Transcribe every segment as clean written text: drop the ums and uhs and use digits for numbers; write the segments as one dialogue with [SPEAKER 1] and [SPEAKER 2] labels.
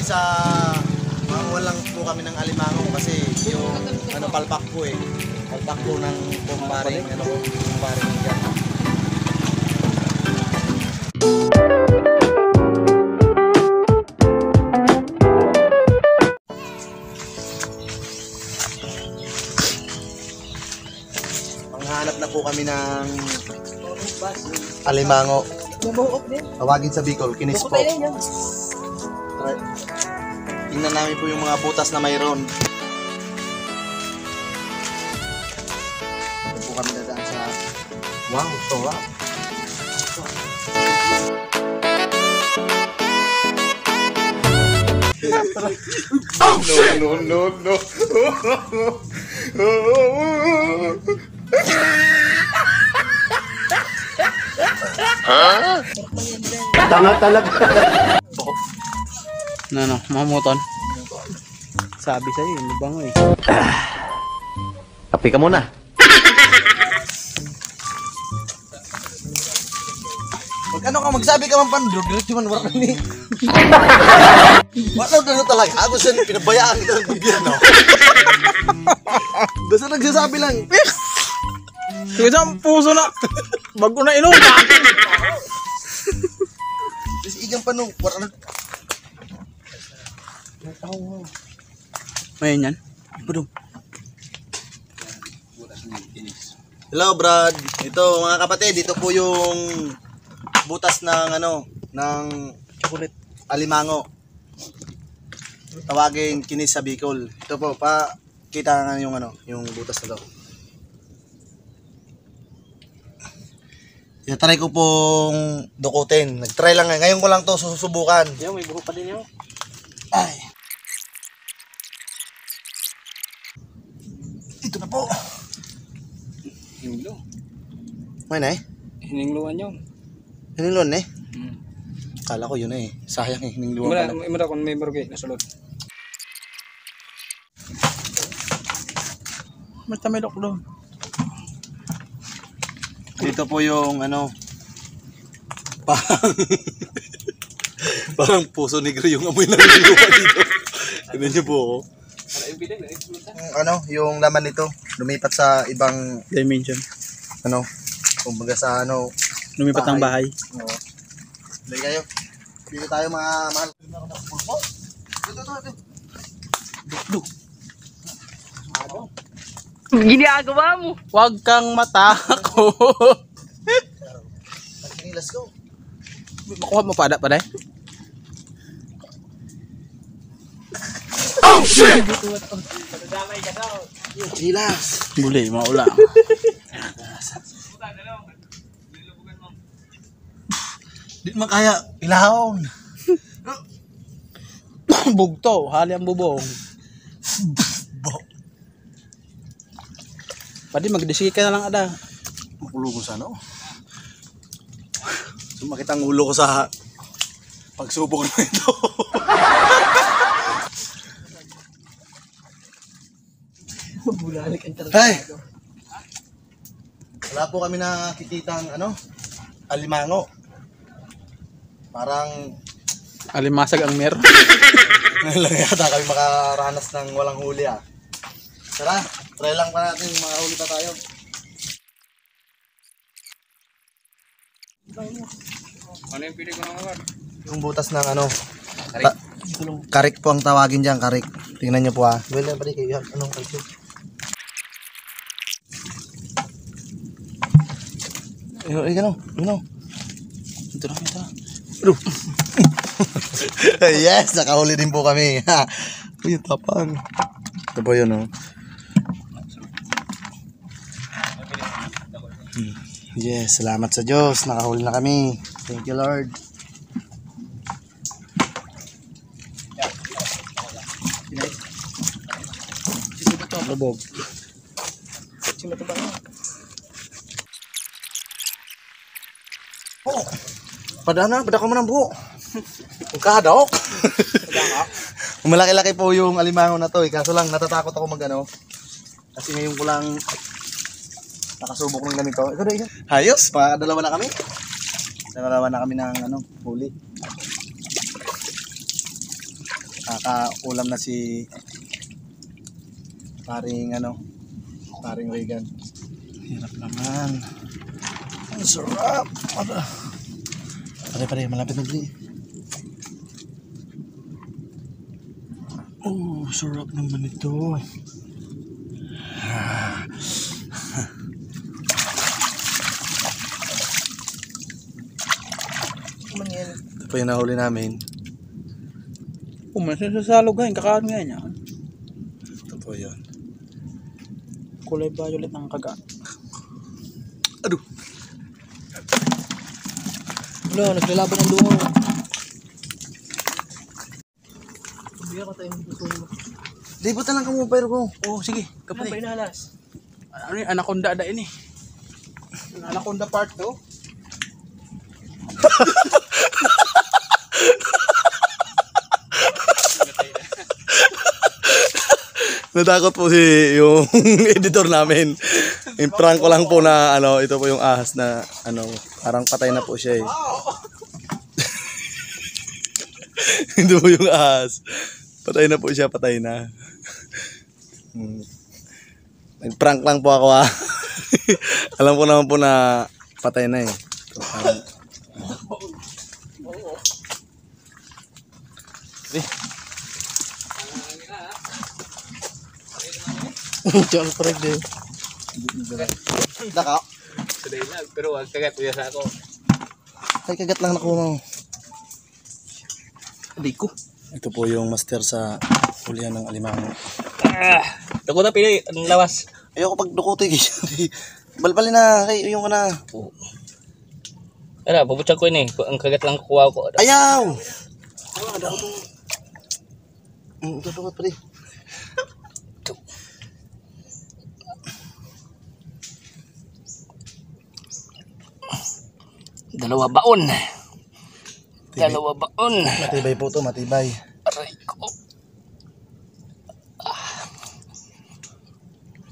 [SPEAKER 1] sa manguha lang po kami ng alimango kasi yung ano palpak po eh. Palpak po ng kumparing ano kumparing dyan. Panghanap na po kami ng alimango. Tawagin sa Bicol, kinis po. Tingnan namin po yung mga butas na mayroon. Ito po kami dadaan sa... Wow, sarap! No, no, no, no!
[SPEAKER 2] Tanga talaga.
[SPEAKER 3] Ano, mamuton. Sabi sa'yo, hindi bango eh.
[SPEAKER 2] Kape ka muna.
[SPEAKER 1] Pag ano ka, magsabi ka man pandrog, diretso man wala ni. Wala na talaga. Ako siya pinabayaan kita ng gobyerno. Basta nagsasabi lang.
[SPEAKER 3] Kasi ang puso na. Bago na inom.
[SPEAKER 1] Kasi igang panong, wala na.
[SPEAKER 3] Ngayon yan. Budong.
[SPEAKER 1] Hello Brad. Ito mga kapatid, dito po yung butas ng ano, ng chocolate alimango. Tawagin kinis sa Bicol. Ito po, kita nga yung ano, yung butas na to. Try ko pong dukutin. Nag-try lang ngayon ko lang to susubukan.
[SPEAKER 3] Yo, may buho pa din yun.
[SPEAKER 1] Ay. Ito na po.
[SPEAKER 3] Hininglo.
[SPEAKER 1] May na eh.
[SPEAKER 3] Hiningluan yun.
[SPEAKER 1] Hiningluan eh. Kala ko yun eh. Sayang eh. Hiningluan pala.
[SPEAKER 3] Imara kung may barugay nasulod. May tamilok doon.
[SPEAKER 1] Dito po yung ano. Parang puso negro yung amoy na hiningluan dito. Tignan niyo po ako. Ano, yung laman nito lumipat sa ibang
[SPEAKER 3] Dimension.
[SPEAKER 1] ano, kumbaga sa ano,
[SPEAKER 3] Lumipat ng bahay.
[SPEAKER 1] oo. Dali kayo. Dito tayo mga mahal. Dito.
[SPEAKER 3] Ginagawa mo. Huwag kang matakot.
[SPEAKER 1] Okay, let's go.
[SPEAKER 3] Makuha mo pada pa dahil.
[SPEAKER 1] Oh shit! Relax.
[SPEAKER 3] Buli, maula.
[SPEAKER 1] Di man kaya ilahon.
[SPEAKER 3] Bugto, hali ang bubong. Pwede magdisiki ka na lang ada.
[SPEAKER 1] Makulong ko sa ano. Sumakit ang ulo ko sa pagsubok na ito. Hey! Wala po kami nakikitang ano, alimango. Parang
[SPEAKER 3] Alimasag ang mer.
[SPEAKER 1] ngayon lang yata kami makaranas ng walang huli ah. Tara, try lang pa natin, makahuli pa tayo.
[SPEAKER 3] Ano yung pili ko ng awar?
[SPEAKER 1] Yung butas ng ano, karik po ang tawagin dyan, karik. Tingnan nyo po ah. Well, yan pa rin kayo. Anong karik? Ay, gano'n. Gano'n.
[SPEAKER 3] Ito na, ito na.
[SPEAKER 1] Yes, nakahuli din po kami. Uy, tapang. Ito po yun, oh. Yes, salamat sa Diyos. Nakahuli na kami. Thank you, Lord.
[SPEAKER 3] Lubog.
[SPEAKER 1] Oh, padana, padako mo ng buho. Kadok. Malaki-laki po yung alimango na to eh. Kaso lang natatakot ako magano. Kasi ngayon ko lang nakasubok ng ganito. Ito na. Hayos, dalawa na kami. Dalawa na kami ng ano, huli. Kakaulam na si paring Regan. Hirap naman. Ang sarap. Pare, malapit na bili. Oh, sarap naman ito. Ito po yung nahuli namin.
[SPEAKER 3] Umasin sa salog ngayon, kakain ngayon yan.
[SPEAKER 1] Ito po yun.
[SPEAKER 3] Kulay violet ng kagat.
[SPEAKER 1] Aduh!
[SPEAKER 3] Wala, naglalaban ng lungo.
[SPEAKER 2] Bigyan ko tayong gusto mo.
[SPEAKER 1] Libot na lang kamo pero ko.
[SPEAKER 3] Oh, sige,
[SPEAKER 2] Ano
[SPEAKER 3] kapatid.
[SPEAKER 2] ba inalas?
[SPEAKER 3] Ano yung anaconda da ini? Anaconda part 2.
[SPEAKER 1] Natakot po yung editor namin. In-prank ko lang po na ito po yung ahas na parang patay na po siya eh. Ito po yung ahas. Patay na po siya, patay na. Nag-prank lang po ako ha. Alam ko naman po na patay na eh. So,
[SPEAKER 3] Diyan pa rin din.
[SPEAKER 1] Daka.
[SPEAKER 2] Saday lang, pero wag kagat uya sa ako.
[SPEAKER 1] Ay, kagat lang nakuha mo.
[SPEAKER 3] Biko.
[SPEAKER 1] Ito po yung master sa hulihan ng alimango.
[SPEAKER 2] Dako na pili, ang lawas.
[SPEAKER 1] Ayoko pag dukuti. Balbalin na, kay yung na.
[SPEAKER 2] Ara, puputsag ko ini. Ang kagat lang kukuha ko.
[SPEAKER 1] Ayaw! Dukot pa rin.
[SPEAKER 2] Dalawa baon. Dalawa baon.
[SPEAKER 1] Matibay po to, matibay.
[SPEAKER 2] Aray ko.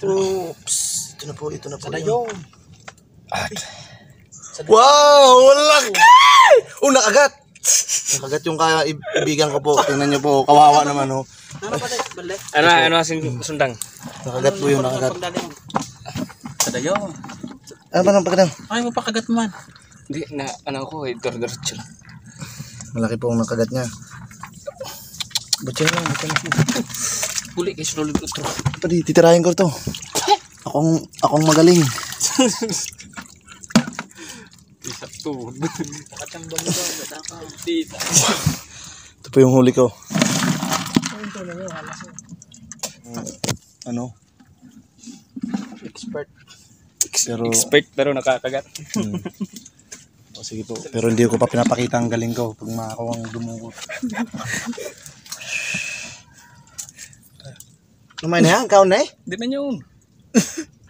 [SPEAKER 1] Oops. Ito na po.
[SPEAKER 2] Sadayo.
[SPEAKER 1] Wow! Malaki! Oh, nakagat! Nakagat yung kaibigan ko po. Tingnan nyo po. Kawawa naman oh.
[SPEAKER 2] Ano asing sundang?
[SPEAKER 1] Nakagat po yung nakagat.
[SPEAKER 2] Sadayo.
[SPEAKER 1] Ano ba nang pagkadang?
[SPEAKER 3] Ay, mapakagat man.
[SPEAKER 2] Di na ko diretso lang.
[SPEAKER 1] Malaki po ang nakagat niya. Butya na.
[SPEAKER 2] Huli kay sulod utro.
[SPEAKER 1] Pwede, titirahin ko to. Akong magaling.
[SPEAKER 2] Isa to. Nakatambang mo daw, dito.
[SPEAKER 1] Ito po yung huli ko. Ano?
[SPEAKER 3] Expert.
[SPEAKER 2] Expert pero nakakagat.
[SPEAKER 1] O sige po. Pero hindi ko pa pinapakita ang galing ko pag makakawang dumugot. Naman na yan? Kaon na eh?
[SPEAKER 2] Di man yun.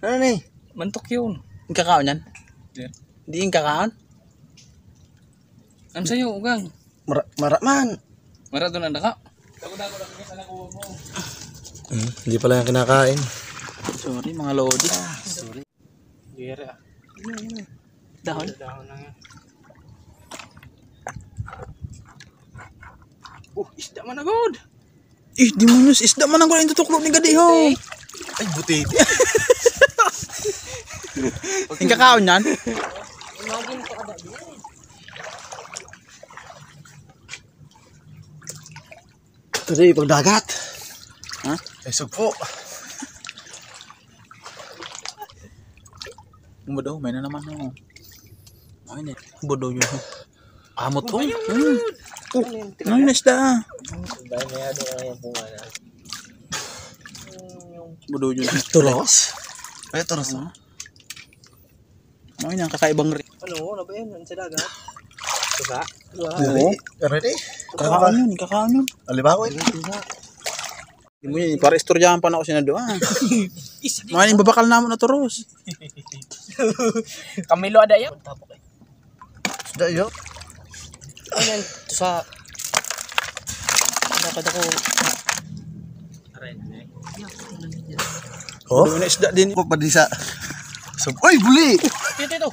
[SPEAKER 1] Ano na eh?
[SPEAKER 2] Mantok yun.
[SPEAKER 3] Yung kakaon yan?
[SPEAKER 2] Yeah.
[SPEAKER 3] Hindi yung kakaon?
[SPEAKER 2] Ano sa'yo, ugang?
[SPEAKER 1] Maraman.
[SPEAKER 2] Mara doon ang daka.
[SPEAKER 1] Hindi pala yung kinakain.
[SPEAKER 3] Sorry, mga lodi.
[SPEAKER 2] Gira.
[SPEAKER 3] Dahon?
[SPEAKER 2] Dahon lang yan.
[SPEAKER 3] Isda man agad. Di mo news, isda man agad yung tutuklog ni Gadiho.
[SPEAKER 1] Ay, buti.
[SPEAKER 3] Yung kakaon yan?
[SPEAKER 1] Ito rin, pagdagat.
[SPEAKER 3] Ha?
[SPEAKER 1] Ay, sugpo.
[SPEAKER 3] Budo, may na naman no. Ay, ne. Budo yun. Amot to. Ano yung isda? Budo yun.
[SPEAKER 1] Turos? Ay, turos.
[SPEAKER 3] Ano yun, kakaibang rin.
[SPEAKER 2] Ano ba yan? Sa dagat? Suka?
[SPEAKER 1] Oo. Ready?
[SPEAKER 3] Kakaon yun, kakaon yun.
[SPEAKER 1] Alibaw eh.
[SPEAKER 3] Hindi mo yun, para istoryahan pa na ako sinado. Mga yung babakal naman na turos.
[SPEAKER 2] Kamilo ada yan?
[SPEAKER 1] Sudah yun.
[SPEAKER 2] Ano yan? Ito sa... Dapat ako...
[SPEAKER 1] Oh?
[SPEAKER 3] Budo na isda din.
[SPEAKER 1] Padisa. Uy, buli!
[SPEAKER 2] Ito.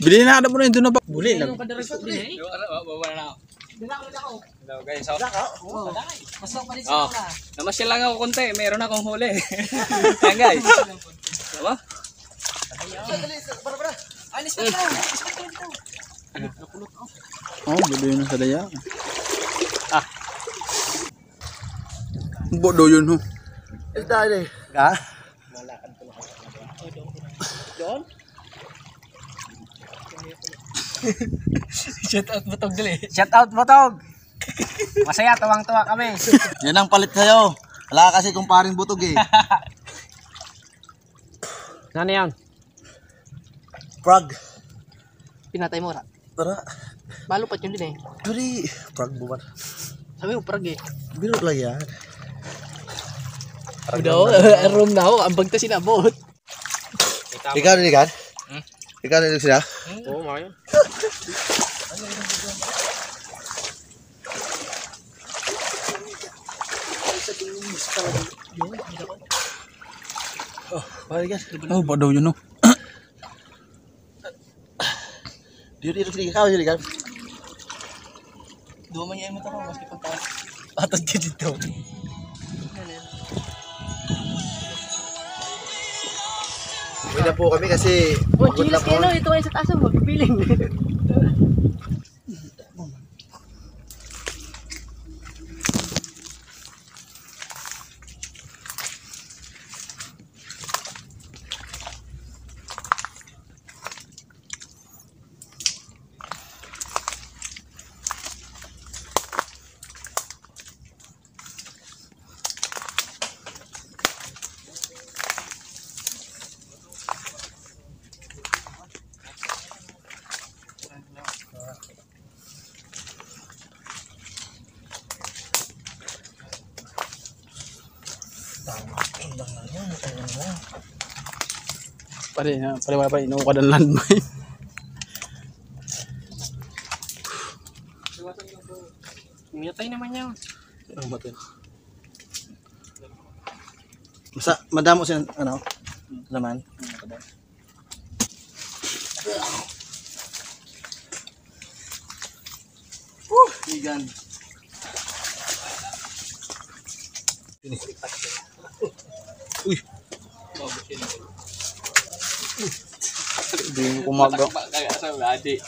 [SPEAKER 3] Bilhin na mo na doon na ba?
[SPEAKER 2] Buli lang. Baba na ako. Hello guys. So, namasyal lang ako konti. Meron akong huli. Ayan guys. Diba?
[SPEAKER 3] Oh, bodo yun sa daya. Bodo yun ho.
[SPEAKER 1] Isda eh. Ha?
[SPEAKER 2] Shout out Butog dali.
[SPEAKER 4] Shout out Butog. Masaya, tuwang-tuwa kami.
[SPEAKER 1] Yan ang palit sa'yo. Wala kasi kung paring butog eh.
[SPEAKER 4] Ano yan?
[SPEAKER 1] Frog.
[SPEAKER 4] Pinatay mo ra.
[SPEAKER 1] Tara.
[SPEAKER 4] Malupat yun din eh.
[SPEAKER 1] Duri. Frog buwan.
[SPEAKER 4] Sabi mo, prag eh.
[SPEAKER 1] Biro lang yan.
[SPEAKER 4] Daw, room na ako. Ang bagta sinabot.
[SPEAKER 1] Ikaw niligan? Ikaw niligan sila?
[SPEAKER 4] Oo, mga yun.
[SPEAKER 3] Oh, bodo yun ho.
[SPEAKER 1] Dito sila. Ikaw niligan?
[SPEAKER 2] Dua man yan mo taro. Maski pagka atad ka dito.
[SPEAKER 1] Uwi na po kami kasi
[SPEAKER 4] Oh,
[SPEAKER 1] pagod
[SPEAKER 4] chilas
[SPEAKER 1] lang
[SPEAKER 4] kayo
[SPEAKER 1] po.
[SPEAKER 4] no. Ito ay sa taas mo. Magpipiling.
[SPEAKER 3] Pare wala pa inuha ka ng landmine.
[SPEAKER 4] Miyatay naman yan.
[SPEAKER 1] Madamo siya ano? Laman. Ligan.
[SPEAKER 3] Uy. Hindi mo kumaga.
[SPEAKER 2] Kaya sa ladi.